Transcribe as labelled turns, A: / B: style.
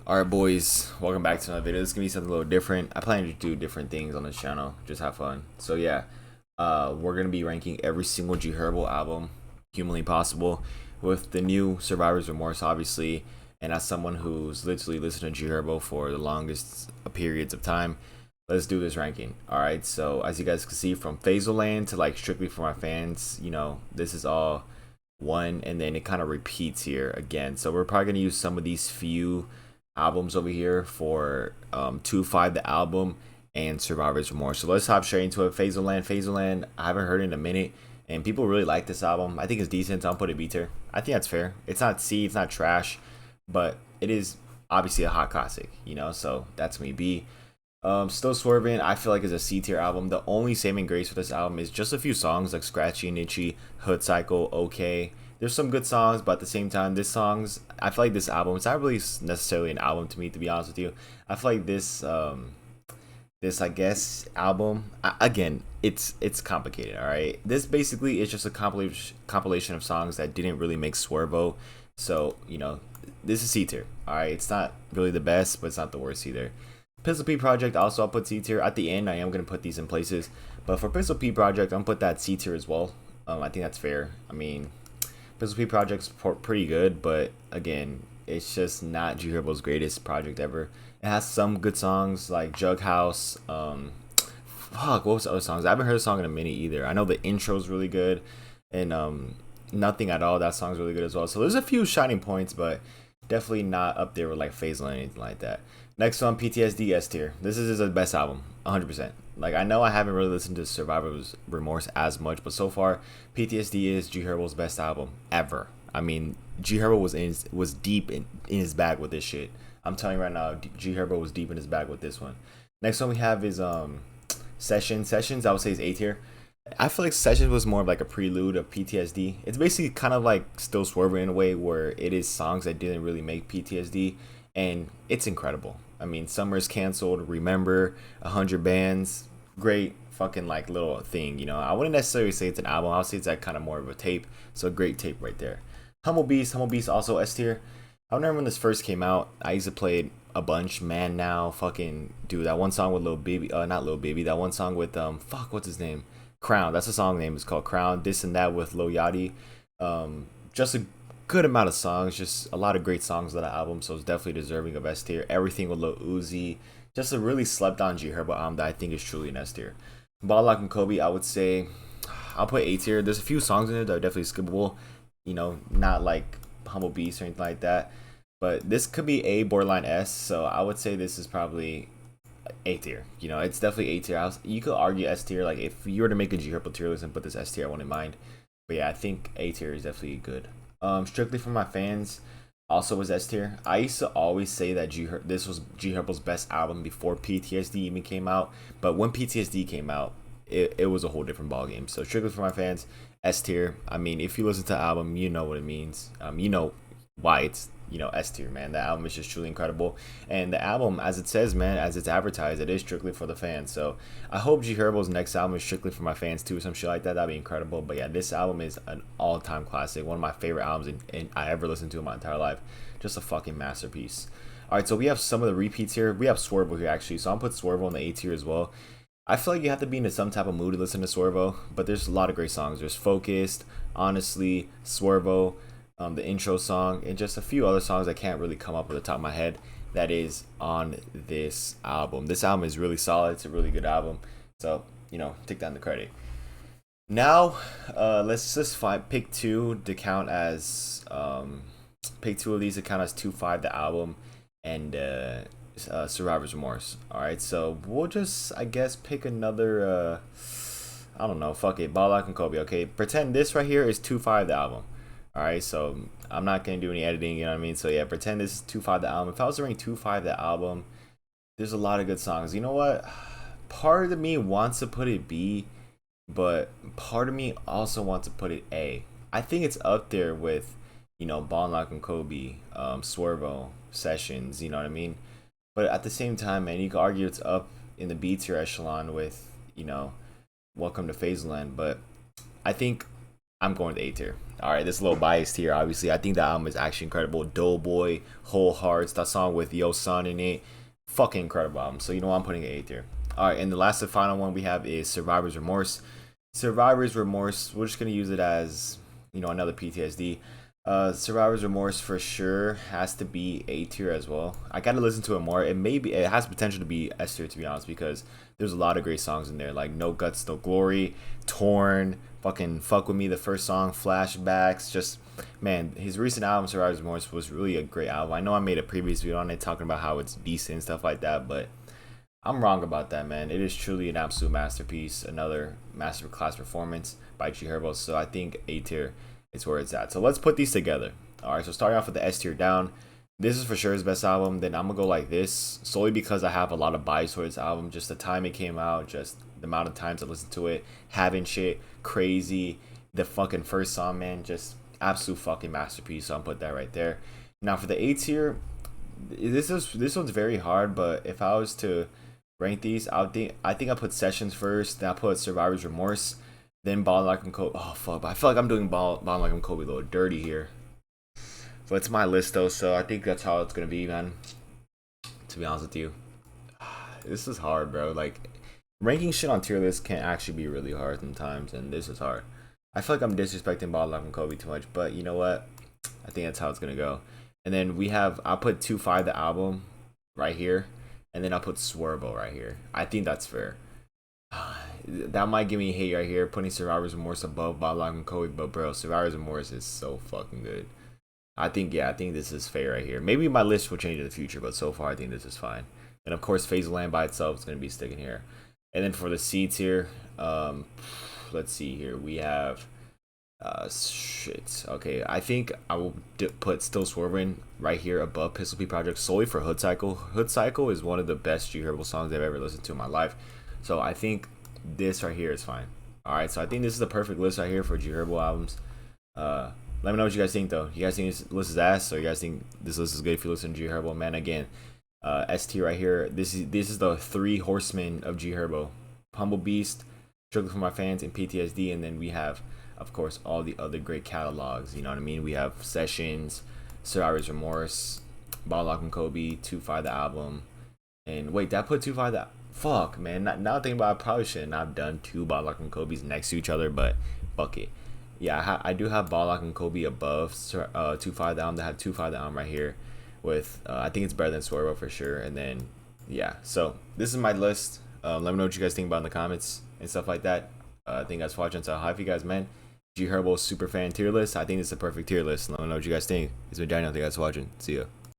A: Alright boys, welcome back to another video. This is gonna be something a little different. I plan to do different things on this channel, just have fun. So yeah, we're gonna be ranking every single G Herbo album humanly possible with the new Survivor's Remorse, obviously. And as someone who's literally listened to G Herbo for the longest periods of time, let's do this ranking. Alright, so as you guys can see, from Phaserland to like Strictly for My Fans, this is all one, and then it kind of repeats here again. So we're probably gonna use some of these few albums over here for 2-5 the album and Survivor's Remorse. So let's hop straight into it. Phaserland, I haven't heard it in a minute, and people really like this album. I think it's decent, so I'll put it B tier. I think that's fair. It's not C, it's not trash, but it is obviously a hot classic, so that's me. B. Still Swerving, I feel like it's a C tier album. The only saving grace for this album is just a few songs like Scratchy and Itchy, Hood Cycle, Okay. There's some good songs, but at the same time, I feel like this album, it's not really necessarily an album to me, to be honest with you. I feel like this I guess album, again, it's complicated. All right, this basically is just a compilation of songs that didn't really make Swervo. So this is C tier. All right, it's not really the best, but it's not the worst either. Pistol P Project also I'll put C tier. At the end, I am gonna put these in places, but for Pistol P Project, I'm gonna put that C tier as well. I think that's fair. I mean, Pistol P Project's pretty good, but again, it's just not G Herbo's greatest project ever. It has some good songs like Jug House. What was the other songs? I haven't heard a song in a minute either. I know the intro's really good, and Nothing at All. That song's really good as well. So there's a few shining points, but definitely not up there with like Phase or anything like that. Next one, PTSD S tier. This is his best album, 100%. Like, I know I haven't really listened to Survivor's Remorse as much, but so far, PTSD is G Herbo's best album ever. I mean, G Herbo was deep in his bag with this shit. I'm telling you right now, G Herbo was deep in his bag with this one. Next one we have is Sessions. I would say is A tier. I feel like Sessions was more of like a prelude of PTSD. It's basically kind of like Still Swerving in a way, where it is songs that didn't really make PTSD, and it's incredible. I mean, Summer's Canceled, Remember, 100 Bands, great fucking like little thing. I wouldn't necessarily say it's an album. I would say it's like kind of more of a tape. So great tape right there. Humble Beast also S tier. I remember when this first came out, I used to play it a bunch. Man, now fucking dude, that one song with Lil Baby, not Lil Baby, that one song with what's his name? Crown. That's the song name. It's called Crown. This and That with Lil Yachty. Just a good amount of songs. Just a lot of great songs on the album. So it's definitely deserving of S tier. Everything with Lil Uzi. Just a really slept on G Herbo album that I think is truly an S tier. Ball Lock and Kobe, I would say I'll put A tier. There's a few songs in there that are definitely skippable. Not like Humble Beast or anything like that. But this could be A, borderline S. So I would say this is probably A tier. It's definitely A tier. You could argue S tier. Like, if you were to make a G Herbo tier list and put this S tier, I wouldn't mind. But yeah, I think A tier is definitely good. Strictly for My Fans also was S tier. I used to always say that this was G Herbo's best album before PTSD even came out. But when PTSD came out, it was a whole different ballgame. So Strictly for My Fans, S tier. I mean, if you listen to the album, you know what it means. You know why it's S tier, man. The album is just truly incredible, and the album, as it says, man, as it's advertised, it is strictly for the fans. So I hope G Herbo's next album is strictly for my fans too, some shit like that. That'd be incredible. But yeah, this album is an all-time classic, one of my favorite albums I ever listened to in my entire life. Just a fucking masterpiece. All right, so we have some of the repeats here. We have Swervo here actually, so I'll put Swervo in the A tier as well. I feel like you have to be in some type of mood to listen to Swervo, but there's a lot of great songs. There's Focused, Honestly, Swervo, the intro song, and just a few other songs I can't really come up with the top of my head that is on this album. This album is really solid. It's a really good album. So, take down the credit. Now, let's just pick two to count as, pick two of these to count as 2-5 the album and Survivor's Remorse. Alright, so we'll just, I guess, pick another, I don't know, fuck it, Ball Lock and Kobe. Okay, pretend this right here is 2-5 the album. Alright, so I'm not going to do any editing, you know what I mean? So yeah, pretend this is 2-5 the album. If I was to rank 2-5 the album, there's a lot of good songs. You know what? Part of me wants to put it B, but part of me also wants to put it A. I think it's up there with, Ball Lock and Kobe, Swervo, Sessions, you know what I mean? But at the same time, man, you could argue it's up in the B tier echelon with, Welcome to Phaseland. But I think I'm going to A tier. All right, this is a little biased here. Obviously, I think the album is actually incredible. Doughboy, Whole Hearts, that song with Yo Son in it, fucking incredible album. So you know what, I'm putting it A tier. All right, and the last and final one we have is Survivor's Remorse. Survivor's Remorse, we're just gonna use it as, you know, another PTSD. Survivor's Remorse for sure has to be A tier as well. I gotta listen to it more. It has potential to be S tier, to be honest, because there's a lot of great songs in there, like No Guts, No Glory, Torn, fucking Fuck With Me, the first song, Flashbacks. Just, man, his recent album Survivor's Remorse was really a great album. I know I made a previous video on it talking about how it's decent and stuff like that, but I'm wrong about that, man. It is truly an absolute masterpiece, another masterclass performance by G Herbo. So I think A tier is where it's at. So let's put these together. All right, so starting off with the S tier down, this is for sure his best album. Then I'm gonna go like this, solely because I have a lot of bias for this album. Just the time it came out, just the amount of times I listened to it, having shit crazy. The fucking first song, man, just absolute fucking masterpiece. So I'm put that right there. Now for the A tier, this one's very hard. But if I was to rank these, I think I put Sessions first. Then I put Survivor's Remorse. Then Ballin' Like I'm Kobe. Oh fuck! But I feel like I'm doing Ballin' Like I'm Kobe a little dirty here. So it's my list though, so I think that's how it's gonna be, man. To be honest with you, this is hard, bro. Like, ranking shit on tier lists can actually be really hard sometimes, and this is hard. I feel like I'm disrespecting Ballin' Like I'm Kobe too much, but you know what? I think that's how it's gonna go. And then I'll put 2-5 the album right here, and then I'll put Swervo right here. I think that's fair. That might give me hate right here, putting Survivor's Remorse above Ballin' Like I'm Kobe, but bro, Survivor's Remorse is so fucking good. I think this is fair right here. Maybe my list will change in the future, but so far I think this is fine. And of course, Phase Land by itself is going to be sticking here. And then for the C tier, let's see here. We have, shit. Okay, I think I will put Still Swerving right here above Pistol P Project solely for Hood Cycle. Hood Cycle is one of the best G Herbo songs I've ever listened to in my life. So I think this right here is fine. All right, so I think this is the perfect list right here for G Herbo albums. Let me know what you guys think, though. You guys think this list is ass, or you guys think this list is good if you listen to G Herbo? Man, again, S tier right here. This is the 3 horsemen of G Herbo: Humble Beast, Struggle for My Fans, and PTSD. And then we have, of course, all the other great catalogs. You know what I mean? We have Sessions, Survivor's Remorse, Ballin' Like I'm Kobe, 2-5 the album. And wait, did I put 2-5 the? Fuck, man. Now thinking about it, I probably should not have done 2 Ballin' Like I'm Kobe's next to each other, but fuck it. Yeah, I do have Ballin' Like I'm Kobe above 2-5 the album. That have 2-5 the album right here with I think it's better than Swervo for sure. And then yeah, so this is my list. Let me know what you guys think about in the comments and stuff like that. Thank you guys for watching. So hi if you guys, man. G Herbo Superfan tier list. I think it's a perfect tier list. Let me know what you guys think. It's been Daniel. Thank you guys for watching. See ya.